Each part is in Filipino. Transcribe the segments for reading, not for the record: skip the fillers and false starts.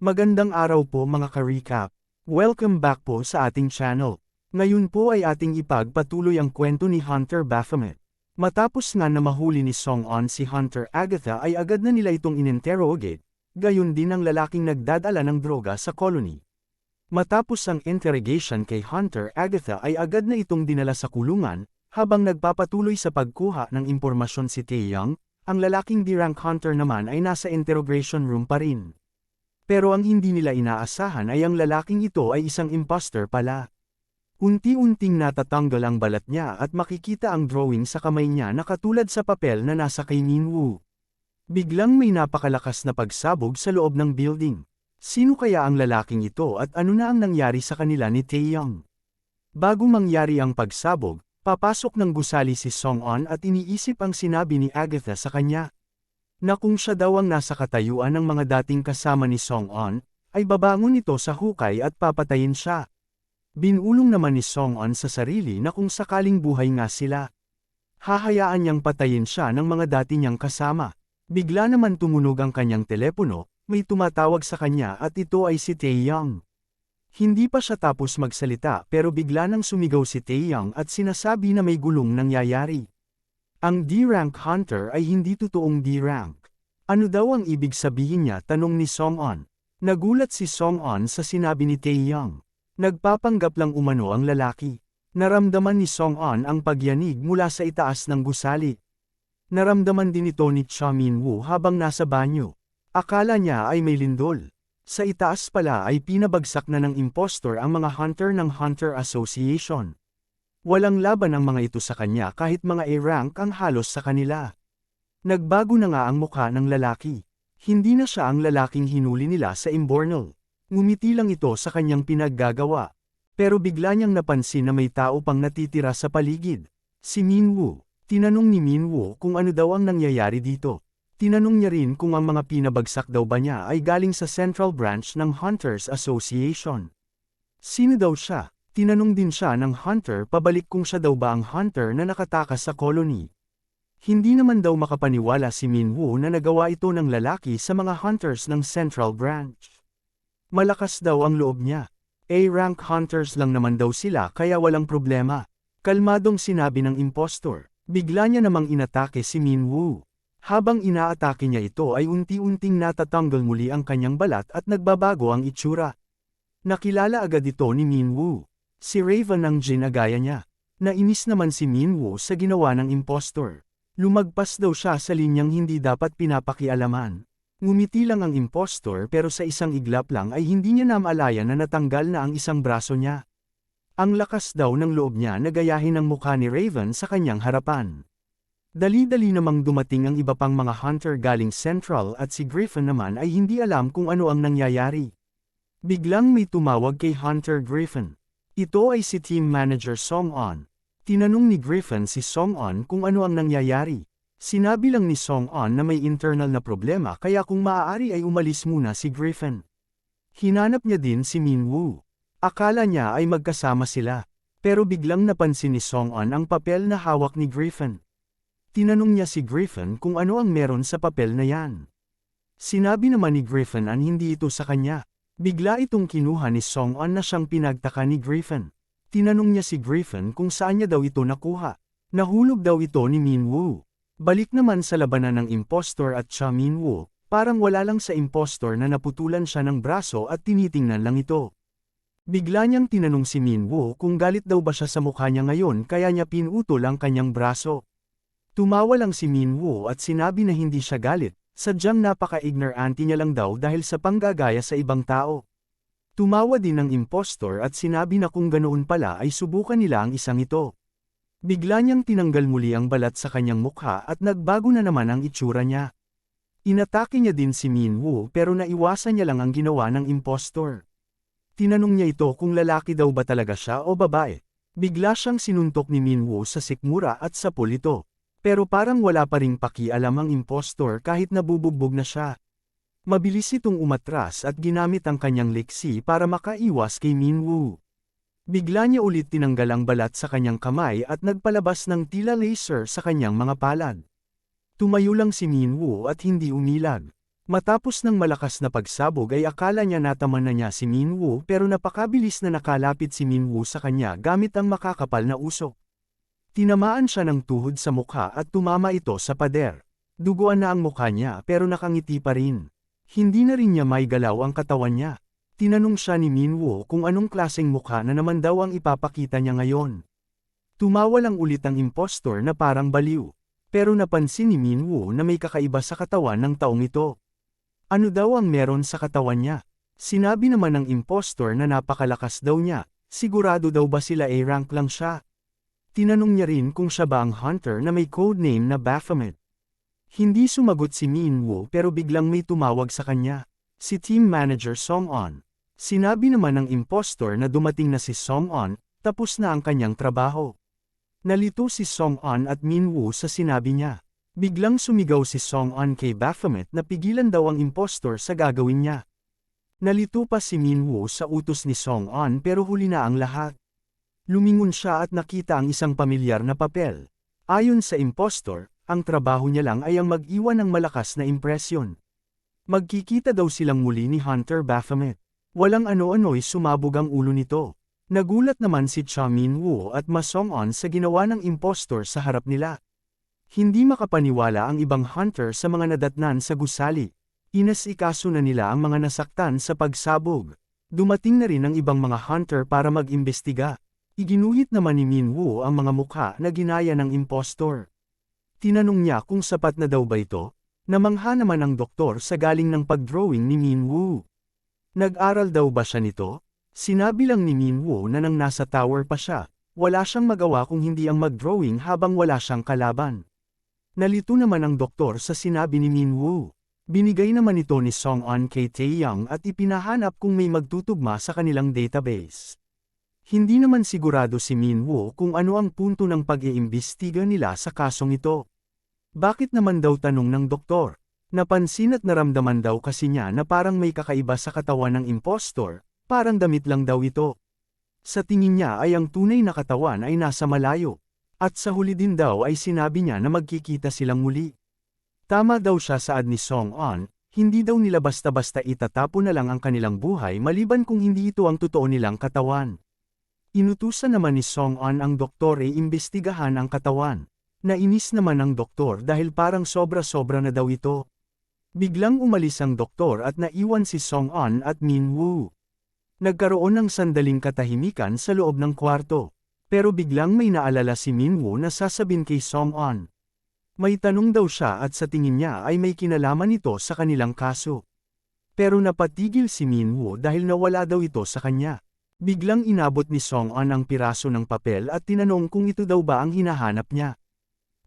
Magandang araw po mga ka-recap. Welcome back po sa ating channel. Ngayon po ay ating ipagpatuloy ang kwento ni Hunter Baphomet. Matapos nga na mahuli ni Song-on si Hunter Agatha ay agad na nila itong ininterrogate, gayon din ang lalaking nagdadala ng droga sa colony. Matapos ang interrogation kay Hunter Agatha ay agad na itong dinala sa kulungan, habang nagpapatuloy sa pagkuha ng impormasyon si Taeyang, ang lalaking D-rank hunter naman ay nasa interrogation room pa rin. Pero ang hindi nila inaasahan ay ang lalaking ito ay isang imposter pala. Unti-unting natatanggal ang balat niya at makikita ang drawing sa kamay niya na katulad sa papel na nasa kay Minwoo. Biglang may napakalakas na pagsabog sa loob ng building. Sino kaya ang lalaking ito at ano na ang nangyari sa kanila ni Taeyang? Bago mangyari ang pagsabog, papasok ng gusali si Song-on at iniisip ang sinabi ni Agatha sa kanya. Na kung siya daw ang nasa katayuan ng mga dating kasama ni Song-on, ay babangon ito sa hukay at papatayin siya. Binulong naman ni Song-on sa sarili na kung sakaling buhay nga sila, hahayaan niyang patayin siya ng mga dati niyang kasama. Bigla naman tumunog ang kanyang telepono, may tumatawag sa kanya at ito ay si Taeyang. Hindi pa siya tapos magsalita pero bigla nang sumigaw si Taeyang at sinasabi na may gulong nangyayari. Ang D-rank hunter ay hindi totoong D-rank. Ano daw ang ibig sabihin niya? Tanong ni Song-on. Nagulat si Song-on sa sinabi ni Taeyang. Nagpapanggap lang umano ang lalaki. Naramdaman ni Song-on ang pagyanig mula sa itaas ng gusali. Naramdaman din ito ni Cha Minwoo habang nasa banyo. Akala niya ay may lindol. Sa itaas pala ay pinabagsak na ng impostor ang mga hunter ng Hunter Association. Walang laban ang mga ito sa kanya kahit mga A-rank ang halos sa kanila. Nagbago na nga ang mukha ng lalaki. Hindi na siya ang lalaking hinuli nila sa Imbornal. Ngumiti lang ito sa kanyang pinaggagawa. Pero bigla niyang napansin na may tao pang natitira sa paligid. Si Minwoo. Tinanong ni Minwoo kung ano daw ang nangyayari dito. Tinanong niya rin kung ang mga pinabagsak daw ba niya ay galing sa Central Branch ng Hunters Association. Sino daw siya? Tinanong din siya ng hunter pabalik kung siya daw ba ang hunter na nakatakas sa colony. Hindi naman daw makapaniwala si Minwoo na nagawa ito ng lalaki sa mga hunters ng Central Branch. Malakas daw ang loob niya. A-rank hunters lang naman daw sila kaya walang problema. Kalmadong sinabi ng impostor. Bigla niya namang inatake si Minwoo. Habang inaatake niya ito ay unti-unting natatanggal muli ang kanyang balat at nagbabago ang itsura. Nakilala agad ito ni Minwoo. Si Raven ang ginagaya niya. Nainis naman si Minwoo sa ginawa ng impostor. Lumagpas daw siya sa linyang hindi dapat pinapakialaman. Ngumiti lang ang impostor pero sa isang iglap lang ay hindi niya namalayan na natanggal na ang isang braso niya. Ang lakas daw ng loob niya na gayahin ang mukha ni Raven sa kanyang harapan. Dali-dali namang dumating ang iba pang mga hunter galing Central at si Griffin naman ay hindi alam kung ano ang nangyayari. Biglang may tumawag kay Hunter Griffin. Ito ay si Team Manager Song-on. Tinanong ni Griffin si Song-on kung ano ang nangyayari. Sinabi lang ni Song-on na may internal na problema kaya kung maaari ay umalis muna si Griffin. Hinanap niya din si Minwoo. Akala niya ay magkasama sila. Pero biglang napansin ni Song-on ang papel na hawak ni Griffin. Tinanong niya si Griffin kung ano ang meron sa papel na yan. Sinabi naman ni Griffin ang hindi ito sa kanya. Bigla itong kinuha ni Song-on na siyang pinagtaka ni Griffin. Tinanong niya si Griffin kung saan niya daw ito nakuha. Nahulog daw ito ni Minwoo. Balik naman sa labanan ng impostor at Cha Minwoo, parang wala lang sa impostor na naputulan siya ng braso at tinitingnan lang ito. Bigla niyang tinanong si Minwoo kung galit daw ba siya sa mukha niya ngayon kaya niya pinutol ang kanyang braso. Tumawa lang si Minwoo at sinabi na hindi siya galit. Sadyang napaka-ignorante niya lang daw dahil sa panggagaya sa ibang tao. Tumawa din ang impostor at sinabi na kung ganoon pala ay subukan nila ang isang ito. Bigla niyang tinanggal muli ang balat sa kanyang mukha at nagbago na naman ang itsura niya. Inatake niya din si Minwoo pero naiwasan niya lang ang ginawa ng impostor. Tinanong niya ito kung lalaki daw ba talaga siya o babae. Bigla siyang sinuntok ni Minwoo sa sikmura at sapul ito. Pero parang wala pa ring pakialam ang impostor kahit nabubugbog na siya. Mabilis itong umatras at ginamit ang kanyang liksi para makaiwas kay Minwoo. Bigla niya ulit tinanggal ang balat sa kanyang kamay at nagpalabas ng tila laser sa kanyang mga palad. Tumayo lang si Minwoo at hindi umilag. Matapos ng malakas na pagsabog ay akala niya nataman na niya si Minwoo pero napakabilis na nakalapit si Minwoo sa kanya gamit ang makakapal na usok. Tinamaan siya ng tuhod sa mukha at tumama ito sa pader. Duguan na ang mukha niya pero nakangiti pa rin. Hindi na rin niya maigalaw ang katawan niya. Tinanong siya ni Minwoo kung anong klaseng mukha na naman daw ang ipapakita niya ngayon. Tumawa lang ulit ang impostor na parang baliw. Pero napansin ni Minwoo na may kakaiba sa katawan ng taong ito. Ano daw ang meron sa katawan niya? Sinabi naman ng impostor na napakalakas daw niya, sigurado daw ba sila A-rank lang siya? Tinanong niya rin kung siya ba ang hunter na may codename na Baphomet. Hindi sumagot si Minwoo pero biglang may tumawag sa kanya. Si Team Manager Song-on. Sinabi naman ng impostor na dumating na si Song-on, tapos na ang kanyang trabaho. Nalito si Song-on at Minwoo sa sinabi niya. Biglang sumigaw si Song-on kay Baphomet na pigilan daw ang impostor sa gagawin niya. Nalito pa si Minwoo sa utos ni Song-on pero huli na ang lahat. Lumingon siya at nakita ang isang pamilyar na papel. Ayon sa impostor, ang trabaho niya lang ay ang mag-iwan ng malakas na impresyon. Magkikita daw silang muli ni Hunter Baphomet. Walang ano-ano'y sumabog ang ulo nito. Nagulat naman si Cha Minwoo at Ma Song-on sa ginawa ng impostor sa harap nila. Hindi makapaniwala ang ibang hunter sa mga nadatnan sa gusali. Inasikaso na nila ang mga nasaktan sa pagsabog. Dumating na rin ang ibang mga hunter para mag-imbestiga. Iginuhit naman ni Minwoo ang mga mukha na ginaya ng impostor. Tinanong niya kung sapat na daw ba ito. Namangha naman ang doktor sa galing ng pagdrawing ni Minwoo. Nag-aral daw ba siya nito? Sinabi lang ni Minwoo na nang nasa tower pa siya, wala siyang magawa kung hindi ang mag-drawing habang wala siyang kalaban. Nalito naman ang doktor sa sinabi ni Minwoo. Binigay naman ito ni Song-on kay Taeyang at ipinahanap kung may magtutugma sa kanilang database. Hindi naman sigurado si Minwoo kung ano ang punto ng pag-iimbestiga nila sa kasong ito. Bakit naman daw tanong ng doktor? Napansin at naramdaman daw kasi niya na parang may kakaiba sa katawan ng impostor, parang damit lang daw ito. Sa tingin niya ay ang tunay na katawan ay nasa malayo. At sa huli din daw ay sinabi niya na magkikita silang muli. Tama daw siya saad ni Song-on, hindi daw nila basta-basta itatapon na lang ang kanilang buhay maliban kung hindi ito ang totoo nilang katawan. Inutusan naman ni Song-on ang doktor ay imbestigahan ang katawan. Nainis naman ang doktor dahil parang sobra-sobra na daw ito. Biglang umalis ang doktor at naiwan si Song-on at Minwoo. Nagkaroon ng sandaling katahimikan sa loob ng kwarto. Pero biglang may naalala si Minwoo na sasabihin kay Song-on. May tanong daw siya at sa tingin niya ay may kinalaman ito sa kanilang kaso. Pero napatigil si Minwoo dahil nawala daw ito sa kanya. Biglang inabot ni Song-on ang piraso ng papel at tinanong kung ito daw ba ang hinahanap niya.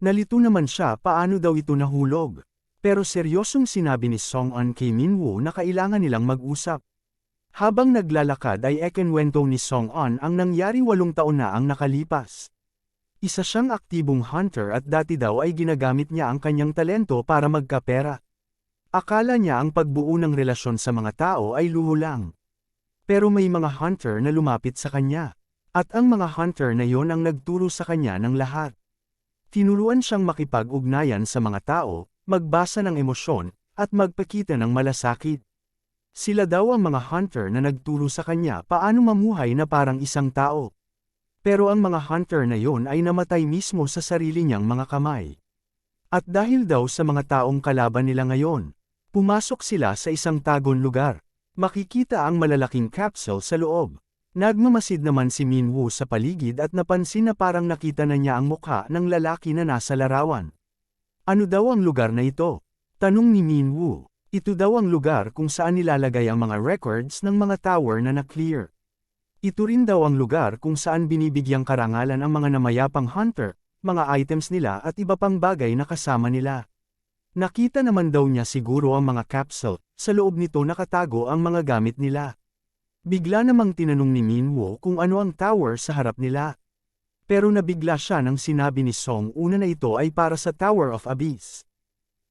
Nalito naman siya paano daw ito nahulog. Pero seryosong sinabi ni Song-on kay Minwoo na kailangan nilang mag-usap. Habang naglalakad ay ekenwento ni Song-on ang nangyari 8 taon na ang nakalipas. Isa siyang aktibong hunter at dati daw ay ginagamit niya ang kanyang talento para magkapera. Akala niya ang pagbuo ng relasyon sa mga tao ay luho lang. Pero may mga hunter na lumapit sa kanya. At ang mga hunter na yon ang nagturo sa kanya ng lahat. Tinuruan siyang makipag-ugnayan sa mga tao, magbasa ng emosyon, at magpakita ng malasakit. Sila daw ang mga hunter na nagturo sa kanya paano mamuhay na parang isang tao. Pero ang mga hunter na yon ay namatay mismo sa sarili niyang mga kamay. At dahil daw sa mga taong kalaban nila ngayon, pumasok sila sa isang tagong lugar. Makikita ang malalaking capsule sa loob. Nagmamasid naman si Minwoo sa paligid at napansin na parang nakita na niya ang mukha ng lalaki na nasa larawan. Ano daw ang lugar na ito? Tanong ni Minwoo. Ito daw ang lugar kung saan nilalagay ang mga records ng mga tower na na-clear. Ito rin daw ang lugar kung saan binibigyang karangalan ang mga namayapang hunter, mga items nila at iba pang bagay na kasama nila. Nakita naman daw niya siguro ang mga capsule, sa loob nito nakatago ang mga gamit nila. Bigla namang tinanong ni Minwoo kung ano ang tower sa harap nila. Pero nabigla siya nang sinabi ni Song-una na ito ay para sa Tower of Abyss.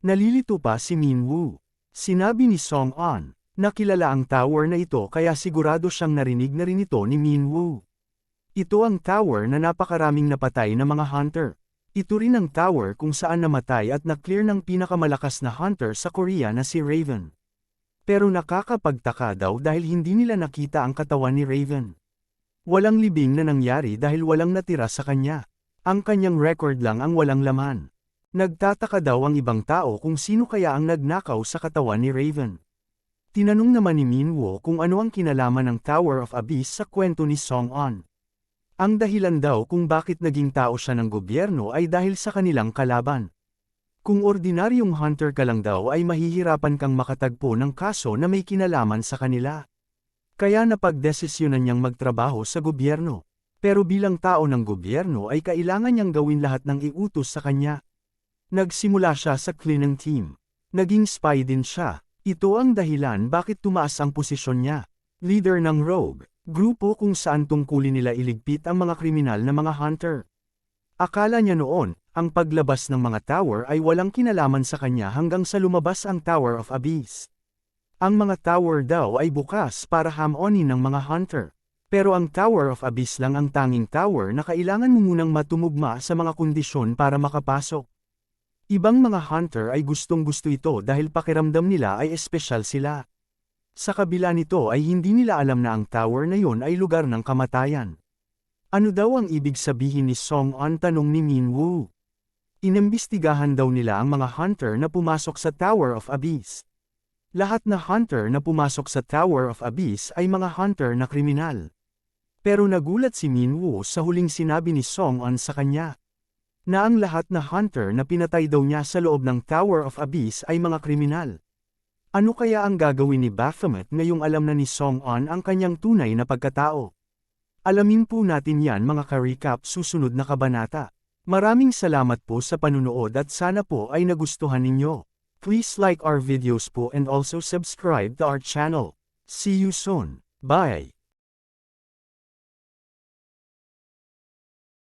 Nalilito pa si Minwoo. Sinabi ni Song-on, nakilala ang tower na ito kaya sigurado siyang narinig na rin ito ni Minwoo. Ito ang tower na napakaraming napatay na mga hunter. Ito rin ang tower kung saan namatay at na-clear ng pinakamalakas na hunter sa Korea na si Raven. Pero nakakapagtaka daw dahil hindi nila nakita ang katawan ni Raven. Walang libing na nangyari dahil walang natira sa kanya. Ang kanyang record lang ang walang laman. Nagtataka daw ang ibang tao kung sino kaya ang nagnakaw sa katawan ni Raven. Tinanong naman ni Minwoo kung ano ang kinalaman ng Tower of Abyss sa kwento ni Song-on. Ang dahilan daw kung bakit naging tao siya ng gobyerno ay dahil sa kanilang kalaban. Kung ordinaryong hunter ka lang daw ay mahihirapan kang makatagpo ng kaso na may kinalaman sa kanila. Kaya napagdesisyonan niyang magtrabaho sa gobyerno. Pero bilang tao ng gobyerno ay kailangan niyang gawin lahat ng iutos sa kanya. Nagsimula siya sa cleaning team. Naging spy din siya. Ito ang dahilan bakit tumaas ang posisyon niya. Leader ng Rogue, grupo kung saan tungkulin nila iligpit ang mga kriminal na mga hunter. Akala niya noon, ang paglabas ng mga tower ay walang kinalaman sa kanya hanggang sa lumabas ang Tower of Abyss. Ang mga tower daw ay bukas para hamonin ng mga hunter. Pero ang Tower of Abyss lang ang tanging tower na kailangan mo munang matumugma sa mga kondisyon para makapasok. Ibang mga hunter ay gustong-gusto ito dahil pakiramdam nila ay espesyal sila. Sa kabila nito ay hindi nila alam na ang tower na yon ay lugar ng kamatayan. Ano daw ang ibig sabihin ni Song-on, tanong ni Minwoo. Inimbestigahan daw nila ang mga hunter na pumasok sa Tower of Abyss. Lahat na hunter na pumasok sa Tower of Abyss ay mga hunter na kriminal. Pero nagulat si Minwoo sa huling sinabi ni Song-on sa kanya. Na ang lahat na hunter na pinatay daw niya sa loob ng Tower of Abyss ay mga kriminal. Ano kaya ang gagawin ni Baphomet ngayong alam na ni Song-on ang kanyang tunay na pagkatao? Alamin po natin yan mga ka-recap susunod na kabanata. Maraming salamat po sa panunood at sana po ay nagustuhan ninyo. Please like our videos po and also subscribe to our channel. See you soon. Bye!